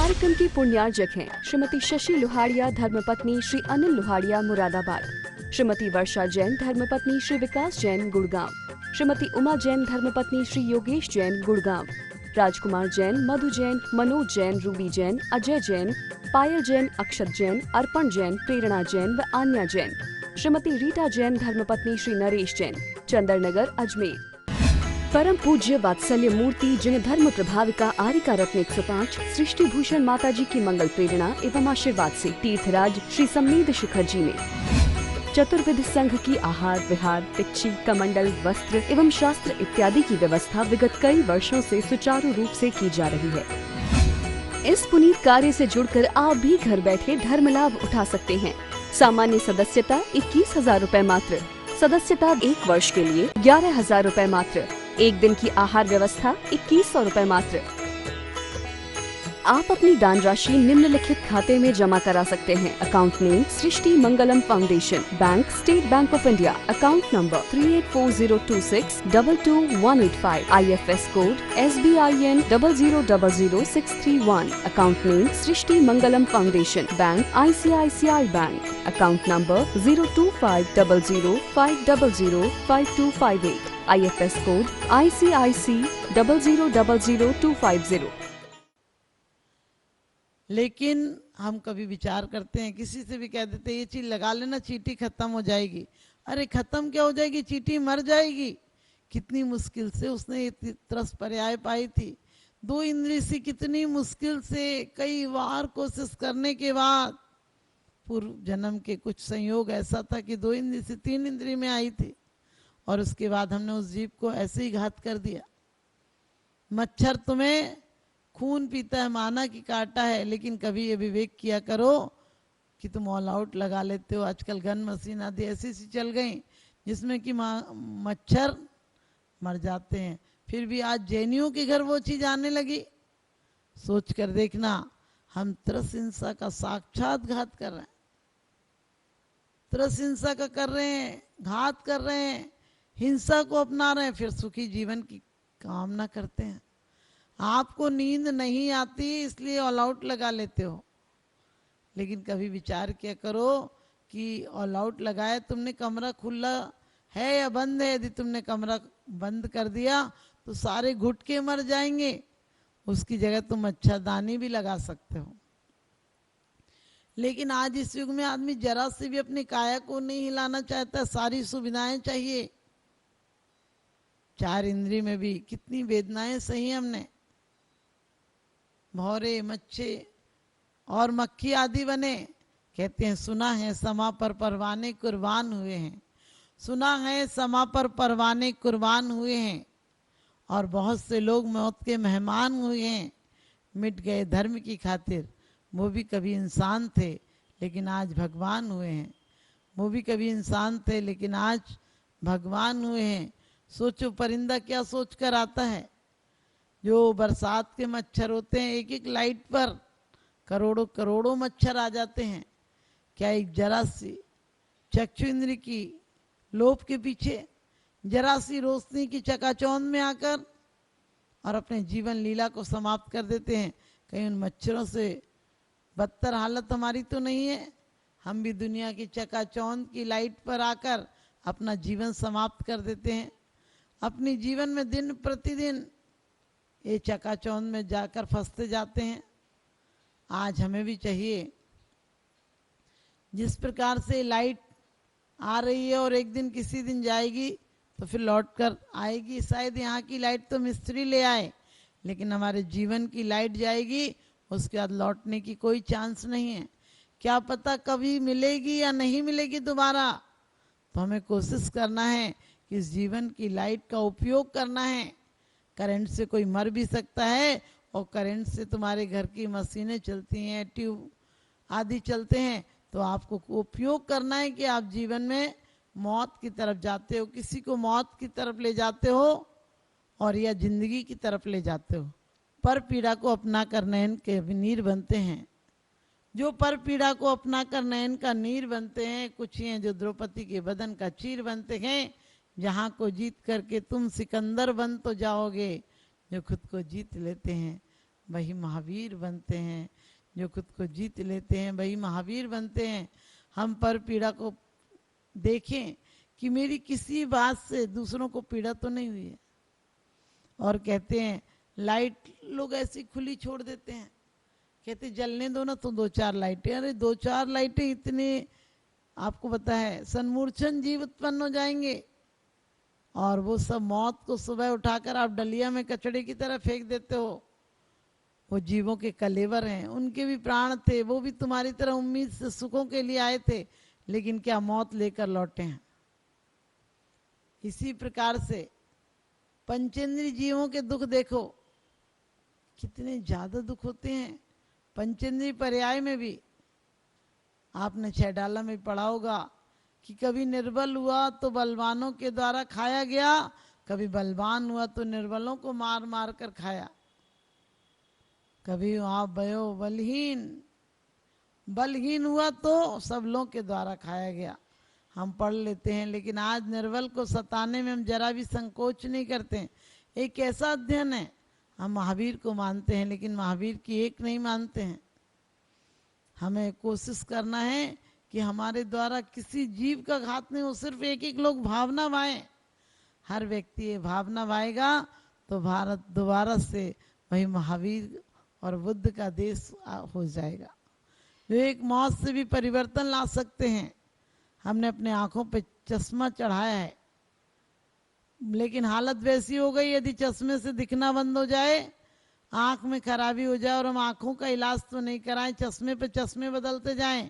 कार्यक्रम की पुण्यार्जक हैं श्रीमती शशि लोहाड़िया धर्मपत्नी श्री अनिल लोहाड़िया मुरादाबाद, श्रीमती वर्षा जैन धर्मपत्नी श्री विकास जैन गुड़गांव, श्रीमती उमा जैन धर्मपत्नी श्री योगेश जैन गुड़गांव, राजकुमार जैन, मधु जैन, मनोज जैन, रूबी जैन, अजय जैन, पायल जैन, अक्षत जैन, अर्पण जैन, प्रेरणा जैन व आन्या जैन, श्रीमती रीटा जैन धर्मपत्नी श्री नरेश जैन, चंदरनगर अजमेर। परम पूज्य वात्सल्य मूर्ति जिन धर्म प्रभाविका आरिका रत्न 105 सृष्टि भूषण माता जी की मंगल प्रेरणा एवं आशीर्वाद से तीर्थराज श्री सम्मेद शिखर जी में चतुर्विध संघ की आहार विहार पिच्ची कमंडल वस्त्र एवं शास्त्र इत्यादि की व्यवस्था विगत कई वर्षों से सुचारू रूप से की जा रही है। इस पुनीत कार्य से जुड़कर आप भी घर बैठे धर्म लाभ उठा सकते हैं। सामान्य सदस्यता 21,000 रूपए मात्र, सदस्यता 1 वर्ष के लिए 11,000 रूपए मात्र, एक दिन की आहार व्यवस्था 2100 रूपए मात्र। आप अपनी दान राशि निम्नलिखित खाते में जमा करा सकते हैं। Account name Srishti Mangalam foundation, bank state bank of India, account number 384026222185, IFS code SBIN 0000631, account name Srishti Mangalam foundation, bank ICICI bank, account number 0250050052258, IFS code ICIC 0000250। लेकिन हम कभी विचार करते हैं, किसी से भी कह देते हैं ये चीज लगा लेना चींटी खत्म हो जाएगी। अरे खत्म क्या हो जाएगी, चींटी मर जाएगी। कितनी मुश्किल से उसने ये तरस पर्याय पाई थी। 2 इंद्री से कितनी मुश्किल से कई बार कोशिश करने के बाद पूर्व जन्म के कुछ संयोग ऐसा था कि 2 इंद्री से 3 इंद्री में आई थी और उसके बाद हमने उस जीव को ऐसे ही घात कर दिया। मच्छर तुम्हें खून पीता है, माना कि काटा है, लेकिन कभी ये विवेक किया करो कि तुम ऑल आउट लगा लेते हो। आजकल गन मशीन आदि ऐसी सी चल गई जिसमें कि मच्छर मर जाते हैं। फिर भी आज जैनियों के घर वो चीज आने लगी। सोच कर देखना, हम त्रस हिंसा का साक्षात घात कर रहे हैं, त्रस हिंसा का कर रहे हैं, घात कर रहे हैं, हिंसा को अपना रहे हैं, फिर सुखी जीवन की कामना करते हैं। आपको नींद नहीं आती इसलिए ऑल आउट लगा लेते हो, लेकिन कभी विचार किया करो कि ऑल आउट लगाए तुमने, कमरा खुला है या बंद है। यदि तुमने कमरा बंद कर दिया तो सारे घुट के मर जाएंगे, उसकी जगह तुम मच्छरदानी भी लगा सकते हो। लेकिन आज इस युग में आदमी जरा से भी अपनी काया को नहीं हिलाना चाहता, सारी सुविधाएं चाहिए। 4 इंद्री में भी कितनी वेदनाएं सही हमने। भौरे मच्छे और मक्खी आदि बने। कहते हैं सुना है समा पर परवाने कुर्बान हुए हैं, सुना है समा पर परवाने कुर्बान हुए हैं, और बहुत से लोग मौत के मेहमान हुए हैं, मिट गए धर्म की खातिर। वो भी कभी इंसान थे लेकिन आज भगवान हुए हैं, वो भी कभी इंसान थे लेकिन आज भगवान हुए हैं। सोचो परिंदा क्या सोच कर आता है। जो बरसात के मच्छर होते हैं, एक एक लाइट पर करोड़ों करोड़ों मच्छर आ जाते हैं। क्या एक जरा सी चक्षु इंद्र की लोभ के पीछे, जरा सी रोशनी की चकाचौंध में आकर और अपने जीवन लीला को समाप्त कर देते हैं। कहीं उन मच्छरों से बदतर हालत हमारी तो नहीं है। हम भी दुनिया की चकाचौंध की लाइट पर आकर अपना जीवन समाप्त कर देते हैं। अपनी जीवन में दिन प्रतिदिन ये चकाचौंध में जाकर फंसते जाते हैं। आज हमें भी चाहिए, जिस प्रकार से लाइट आ रही है और एक दिन किसी दिन जाएगी तो फिर लौट कर आएगी। शायद यहाँ की लाइट तो मिस्त्री ले आए, लेकिन हमारे जीवन की लाइट जाएगी, उसके बाद लौटने की कोई चांस नहीं है। क्या पता कभी मिलेगी या नहीं मिलेगी दोबारा। तो हमें कोशिश करना है कि इस जीवन की लाइट का उपयोग करना है। करंट से कोई मर भी सकता है, और करंट से तुम्हारे घर की मशीनें चलती हैं, ट्यूब आदि चलते हैं, तो आपको उपयोग करना है कि आप जीवन में मौत की तरफ जाते हो, किसी को मौत की तरफ ले जाते हो और या जिंदगी की तरफ ले जाते हो। पर पीड़ा को अपना कर नयन के नीर बनते हैं। जो पर पीड़ा को अपना कर नयन का नीर बनते हैं, कुछ ही हैं जो द्रौपदी के बदन का चीर बनते हैं। जहाँ को जीत करके तुम सिकंदर बन तो जाओगे, जो खुद को जीत लेते हैं वही महावीर बनते हैं। जो खुद को जीत लेते हैं वही महावीर बनते हैं। हम पर पीड़ा को देखें कि मेरी किसी बात से दूसरों को पीड़ा तो नहीं हुई है। और कहते हैं लाइट लोग ऐसी खुली छोड़ देते हैं, कहते जलने दो ना तो 2-4 लाइटें। अरे 2-4 लाइटें इतने, आपको पता है सन्मूर्छन जीव उत्पन्न हो जाएंगे और वो सब मौत को सुबह उठाकर आप डलिया में कचड़े की तरह फेंक देते हो। वो जीवों के कलेवर हैं, उनके भी प्राण थे, वो भी तुम्हारी तरह उम्मीद से सुखों के लिए आए थे, लेकिन क्या मौत लेकर लौटे हैं। इसी प्रकार से पंचेंद्रिय जीवों के दुख देखो, कितने ज्यादा दुख होते हैं। पंचेंद्रिय पर्याय में भी आपने 6 डाला में पढ़ा होगा कि कभी निर्बल हुआ तो बलवानों के द्वारा खाया गया, कभी बलवान हुआ तो निर्बलों को मार मार कर खाया। कभी आप भयो बलहीन, बलहीन हुआ तो सब लोगों के द्वारा खाया गया। हम पढ़ लेते हैं, लेकिन आज निर्बल को सताने में हम जरा भी संकोच नहीं करते। एक ऐसा अध्ययन है, हम महावीर को मानते हैं लेकिन महावीर की एक नहीं मानते हैं। हमें कोशिश करना है कि हमारे द्वारा किसी जीव का घात नहीं हो, सिर्फ एक एक लोग भावना वाएं। हर व्यक्ति ये भावना वाएगा तो भारत दोबारा से वही महावीर और बुद्ध का देश हो जाएगा। जो एक मौत से भी परिवर्तन ला सकते हैं। हमने अपने आंखों पे चश्मा चढ़ाया है, लेकिन हालत वैसी हो गई, यदि चश्मे से दिखना बंद हो जाए, आंख में खराबी हो जाए और हम आंखों का इलाज तो नहीं कराएं, चश्मे पे चश्मे बदलते जाएं,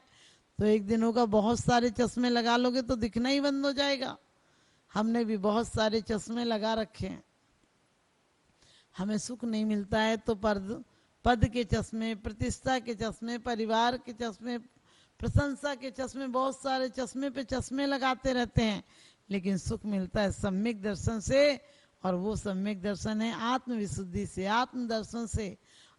तो एक दिन होगा बहुत सारे चश्मे लगा लोगे तो दिखना ही बंद हो जाएगा। हमने भी बहुत सारे चश्मे लगा रखे हैं। हमें सुख नहीं मिलता है तो पद के चश्मे, प्रतिष्ठा के चश्मे, परिवार के चश्मे, प्रशंसा के चश्मे, बहुत सारे चश्मे पे चश्मे लगाते रहते हैं, लेकिन सुख मिलता है सम्यक दर्शन से। और वो सम्यक दर्शन है आत्म विशुद्धि से, आत्म दर्शन से,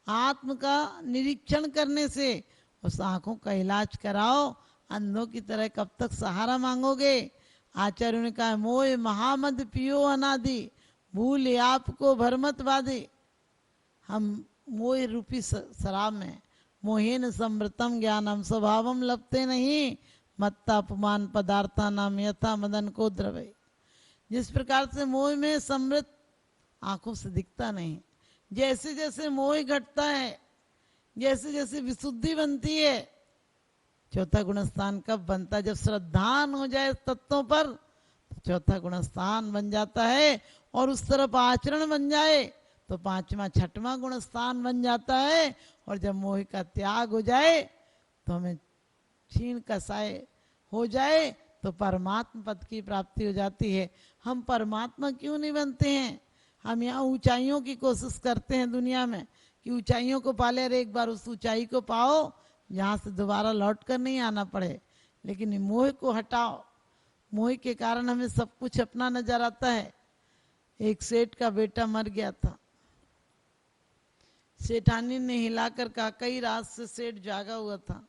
आत्म का निरीक्षण करने से। उस आंखों का इलाज कराओ, अंधों की तरह कब तक सहारा मांगोगे। आचार्यों ने कहा मोह महामद पियो अनादि, भूल आपको भरमत बाधे। हम मोह रूपी शराब में मोहेन समृतम ज्ञानम स्वभावम लपते नहीं, मत्ता अपमान पदार्था नाम यथा मदन को द्रवे। जिस प्रकार से मोह में समृत आंखों से दिखता नहीं, जैसे जैसे मोह घटता है, जैसे जैसे विशुद्धि बनती है। चौथा गुणस्थान कब बनता है? जब श्रद्धान हो जाए तत्वों पर, तो चौथा गुणस्थान बन जाता है। और उस तरफ आचरण बन जाए तो 5वां 6वां गुणस्थान बन जाता है। और जब मोह का त्याग हो जाए तो हमें छीन कसाए हो जाए तो परमात्मा पद की प्राप्ति हो जाती है। हम परमात्मा क्यों नहीं बनते हैं? हम यहाँ ऊंचाइयों की कोशिश करते हैं दुनिया में कि ऊंचाइयों को पाले, और एक बार उस ऊंचाई को पाओ जहाँ से दोबारा लौट कर नहीं आना पड़े। लेकिन मोह को हटाओ। मोह के कारण हमें सब कुछ अपना नजर आता है। एक सेठ का बेटा मर गया था। सेठानी ने हिलाकर कहा, कई रात से सेठ जागा हुआ था।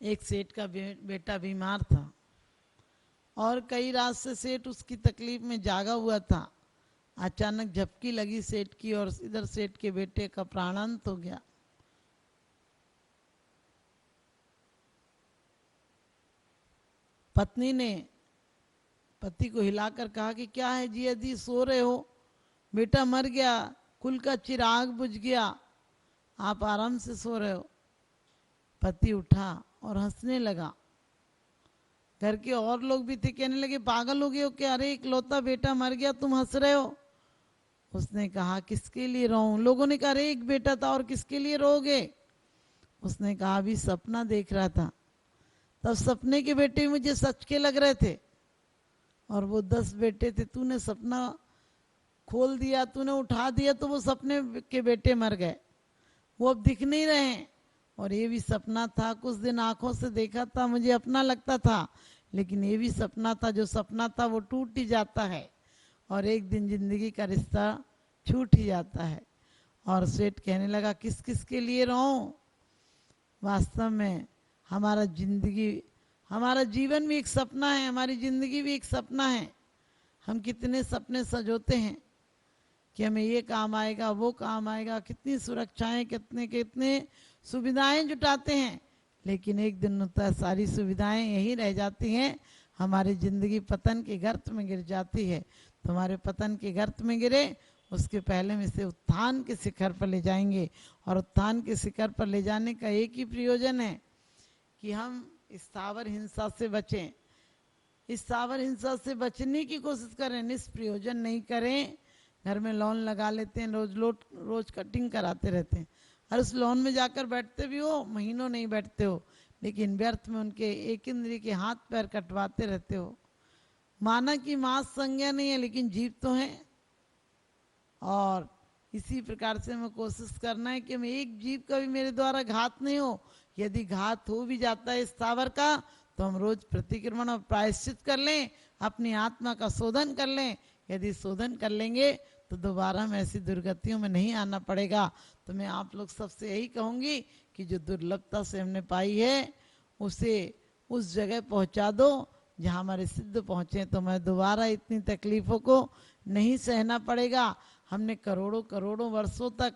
एक सेठ का बेटा बीमार था और कई रात से सेठ उसकी तकलीफ में जागा हुआ था। अचानक झपकी लगी सेठ की और इधर सेठ के बेटे का प्राणांत हो गया। पत्नी ने पति को हिलाकर कहा कि क्या है जी, यदि सो रहे हो, बेटा मर गया, कुल का चिराग बुझ गया, आप आराम से सो रहे हो। पति उठा और हंसने लगा। घर के और लोग भी थे, कहने लगे पागल हो गए हो क्या? अरे इकलौता बेटा मर गया, तुम हंस रहे हो। उसने कहा किसके लिए रोऊं? लोगों ने कहा अरे एक बेटा था और किसके लिए रोगे? उसने कहा अभी सपना देख रहा था, तब सपने के बेटे मुझे सच के लग रहे थे और वो 10 बेटे थे। तूने सपना खोल दिया, तूने उठा दिया तो वो सपने के बेटे मर गए, वो अब दिख नहीं रहे। और ये भी सपना था, कुछ दिन आंखों से देखा था, मुझे अपना लगता था, लेकिन ये भी सपना था। जो सपना था वो टूट ही जाता है और एक दिन जिंदगी का रिश्ता छूट ही जाता है। और सेठ कहने लगा किस किस के लिए रोऊं? वास्तव में हमारा जीवन भी एक सपना है, हमारी जिंदगी भी एक सपना है। हम कितने सपने सजोते हैं, कि हमें ये काम आएगा, वो काम आएगा, कितनी सुरक्षाएं, कितने कितने सुविधाएं जुटाते हैं, लेकिन एक दिन होता है सारी सुविधाएं यही रह जाती हैं, हमारी जिंदगी पतन के गर्त में गिर जाती है। तुम्हारे पतन के गर्त में गिरे उसके पहले में से उत्थान के शिखर पर ले जाएंगे, और उत्थान के शिखर पर ले जाने का एक ही प्रयोजन है कि हम स्थावर हिंसा से बचें। स्थावर हिंसा से बचने की कोशिश करें, निष्प्रयोजन नहीं करें। घर में लोन लगा लेते हैं, रोज कटिंग कराते रहते हैं, और उस लोन में जाकर बैठते भी हो, महीनों नहीं बैठते हो, लेकिन व्यर्थ में उनके एक इंद्रिय के हाथ पैर कटवाते रहते हो। माना कि मांस संज्ञा नहीं है, लेकिन जीव तो है। और इसी प्रकार से हमें कोशिश करना है कि मैं एक जीव का भी मेरे द्वारा घात नहीं हो। यदि घात हो भी जाता है स्थावर का, तो हम रोज प्रतिक्रमण और प्रायश्चित कर लें, अपनी आत्मा का शोधन कर लें। यदि शोधन कर लेंगे तो दोबारा हम ऐसी दुर्गतियों में नहीं आना पड़ेगा। तो मैं आप लोग सबसे यही कहूंगी कि जो दुर्लभता से हमने पाई है उसे उस जगह पहुंचा दो जहां हमारे सिद्ध पहुंचे, तो मैं दोबारा इतनी तकलीफों को नहीं सहना पड़ेगा। हमने करोड़ों करोड़ों वर्षों तक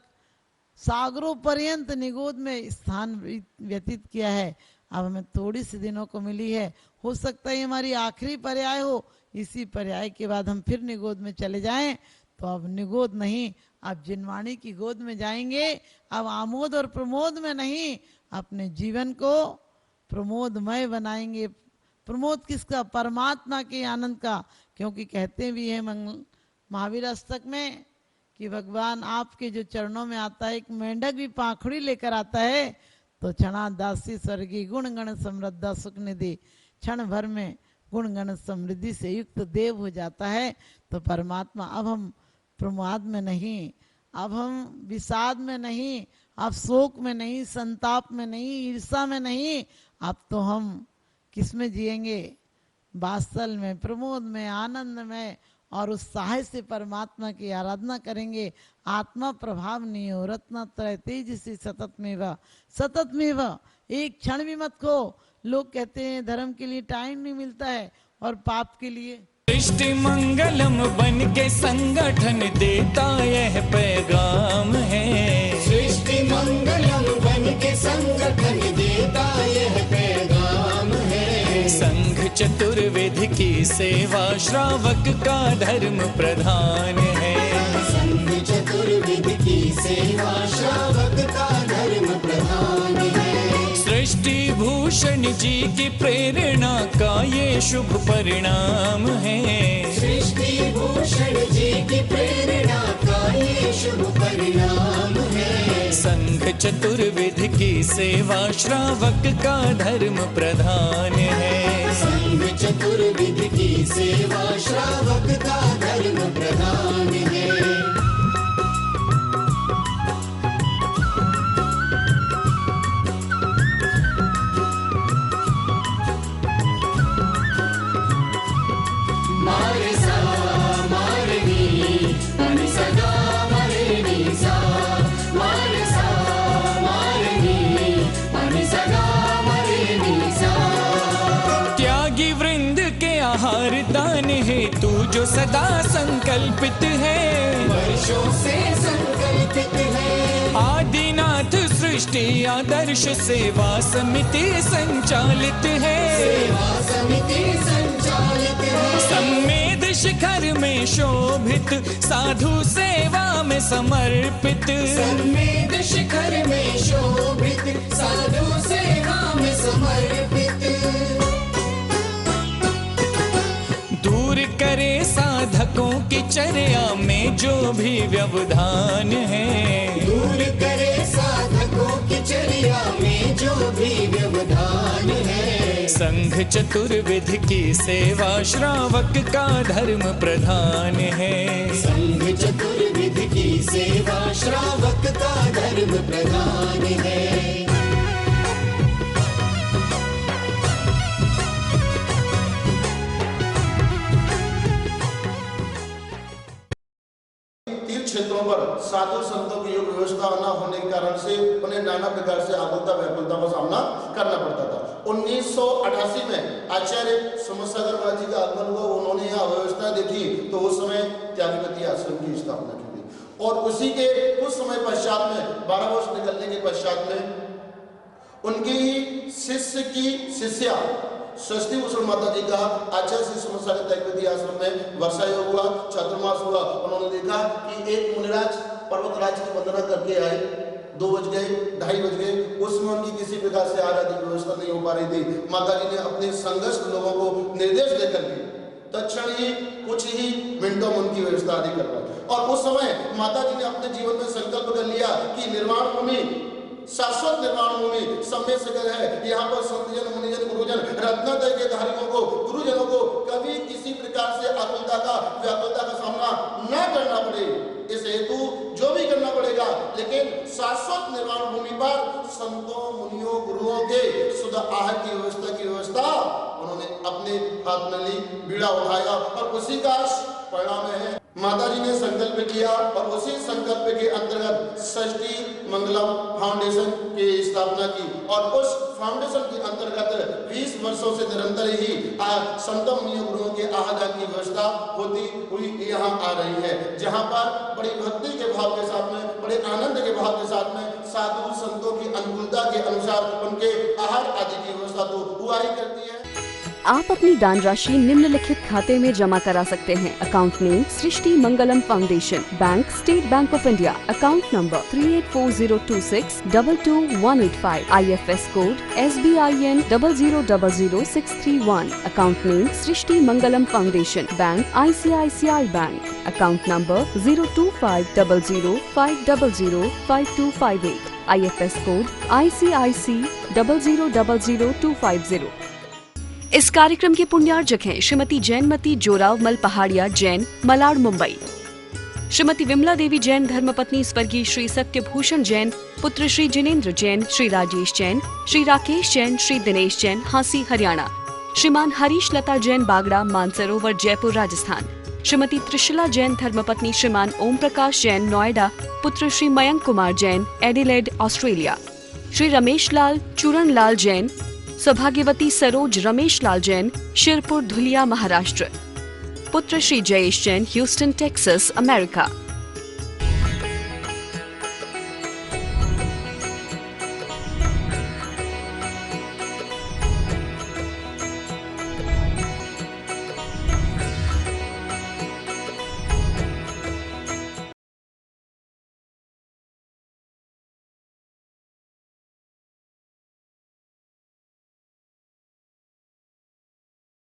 सागरों पर्यंत निगोद में स्थान व्यतीत किया है, अब हमें थोड़ी सी दिनों को मिली है, हो सकता है हमारी आखिरी पर्याय हो। इसी पर्याय के बाद हम फिर निगोद में चले जाएं, तो अब निगोद नहीं, अब जिनवाणी की गोद में जाएंगे। अब आमोद और प्रमोद में नहीं, अपने जीवन को प्रमोदमय बनाएंगे। प्रमोद किसका? परमात्मा के आनंद का। क्योंकि कहते भी है महावीर अष्टक में कि भगवान आपके जो चरणों में आता है, एक मेंढक भी पाखुड़ी लेकर आता है तो क्षणा दासी स्वर्गी गुण गण समृद्धा सुख निधि, क्षण भर में गुण गण समृद्धि से युक्त देव हो जाता है। तो परमात्मा, अब हम प्रमाद में नहीं, अब हम विषाद में नहीं, अब शोक में नहीं, संताप में नहीं, ईर्षा में नहीं, अब तो हम किस में जिएंगे? वात्सल में, प्रमोद में, आनंद में, और उत्साह से परमात्मा की आराधना करेंगे। आत्मा प्रभाव नहीं हो, रत्न त्रय तेज से सतत में व एक क्षण भी मत खो। लोग कहते हैं धर्म के लिए टाइम नहीं मिलता है और पाप के लिए। सृष्टि मंगलम बन के संगठन देता यह पैगाम है। सृष्टि मंगलम बन के संगठन देता यह पैगाम है। संघ चतुर्वेद की सेवा श्रावक का धर्म प्रधान है। संघ चतुर्वेद की सेवा श्रावक का धर्म प्रधान है। सृष्टि भूषण जी की प्रेरणा का ये शुभ परिणाम है। सृष्टि भूषण जी की प्रेरणा का ये शुभ परिणाम है। संघ चतुर्वेद की सेवा श्रावक का धर्म प्रधान है। संघ चतुर्वेद की सेवा श्रावक का धर्म प्रधान है। मारे सा मारे नी मनि सदा मारे नी सा, मारे सा मारे नी मनि सदा मारे नी सा। त्यागी वृंद के आहार दान है तू जो सदा संकल्पित है। वर्षों से संकल्पित है। आदिनाथ सृष्टि आदर्श सेवा समिति संचालित है। सेवा समिति संचालित है। सम्मेद शिखर में शोभित साधु सेवा में समर्पित। सम्मेद शिखर में शोभित साधु सेवा में समर्पित। दूर करे साधकों की चर्या में जो भी व्यवधान है। दूर करे साधकों की चर्या में जो भी व्यवधान है। संघ चतुर्विध की सेवा श्रावक का धर्म प्रधान है। संघ चतुर्विध की सेवा श्रावक का धर्म प्रधान है। क्षेत्रों पर साधु संतों की योग व्यवस्था न होने के कारण से उन्हें नाना प्रकार से आकुलता व्याकुलता का सामना करना पड़ता था। 1988 में आचार्य समसागर जी का आगमन हुआ, उन्होंने यहाँ व्यवस्था देखी तो उस समय त्यागपति आश्रम की स्थापना की गई। और उसी के कुछ समय पश्चात में 12 वर्ष निकलने के पश्चात में उनकी ही शिष्य की शिष्या षष्ठी भूषण माता जी का आचार्य श्री सुमसारी तैकविधि आश्रम में वर्षा योग हुआ, चातुर्मास हुआ। उन्होंने देखा कि एक मुनिराज पर्वतराज की वंदना करके आए, 2 बज गए, 2:30 बज गए, उसमें उनकी किसी प्रकार से आराध्य की व्यवस्था नहीं हो पा रही थी। माता जी ने अपने संघर्ष लोगों को निर्देश देकर के तत्क्षण ही कुछ ही मिनटों में उनकी व्यवस्था आदि करवाई। और उस समय माता जी ने अपने जीवन में संकल्प कर लिया कि निर्वाण भूमि, शाश्वत निर्वाण भूमि सम्य सगर है। यहाँ पर संतजन, मुनिजन, गुरुजन, रत्नत्रय के धारियों को, गुरुजनों को कभी किसी प्रकार से आकुलता का, व्याकुलता का सामना न करना पड़े, इस हेतु जो भी करना पड़ेगा, लेकिन शाश्वत निर्वाण भूमि पर संतों, मुनियों, गुरुओं के शुद्ध आहार की व्यवस्था उन्होंने अपने हाथ में ली, बीड़ा उठाया और उसी का परिणाम है माता जी ने संकल्प किया। और उसी संकल्प के अंतर्गत षष्ठी मंगलम फाउंडेशन की स्थापना की और उस फाउंडेशन के अंतर्गत 20 वर्षों से निरंतर ही संतों, मुनियों, गुरुओं के आहार की व्यवस्था होती हुई यहाँ आ रही है, जहाँ पर बड़ी भक्ति के भाव के साथ में, बड़े आनंद के भाव के साथ में साधु संतों की अनुकूलता के अनुसार उनके आहार आदि की व्यवस्था तो हुआ ही करती है। आप अपनी दान राशि निम्नलिखित खाते में जमा करा सकते हैं। Account name Srishti Mangalam foundation, bank state bank of India, account number 384026222185, IFS code SBIN 0000631, account name Srishti Mangalam foundation, bank ICICI bank, account number 0250050052258, IFS code ICIC 0000250। इस कार्यक्रम के पुण्यार्जक हैं श्रीमती जैनमती जोरावमल पहाड़िया जैन, मलाड, मुंबई। श्रीमती विमला देवी जैन धर्मपत्नी स्वर्गीय श्री सत्यभूषण जैन, पुत्र श्री जिनेन्द्र जैन, श्री राजेश जैन, श्री राकेश जैन, श्री दिनेश जैन, हांसी, हरियाणा। श्रीमान हरीश लता जैन बागड़ा, मानसरोवर, जयपुर, राजस्थान। श्रीमती त्रिशला जैन धर्मपत्नी श्रीमान ओम प्रकाश जैन, नोएडा, पुत्र श्री मयंक कुमार जैन, एडिलेड, ऑस्ट्रेलिया। श्री रमेश लाल चूरण लाल जैन, सौभाग्यवती सरोज रमेश लाल जैन, शिरपुर, धुलिया, महाराष्ट्र। पुत्र Shri Jayesh Jain, Houston, Texas, America.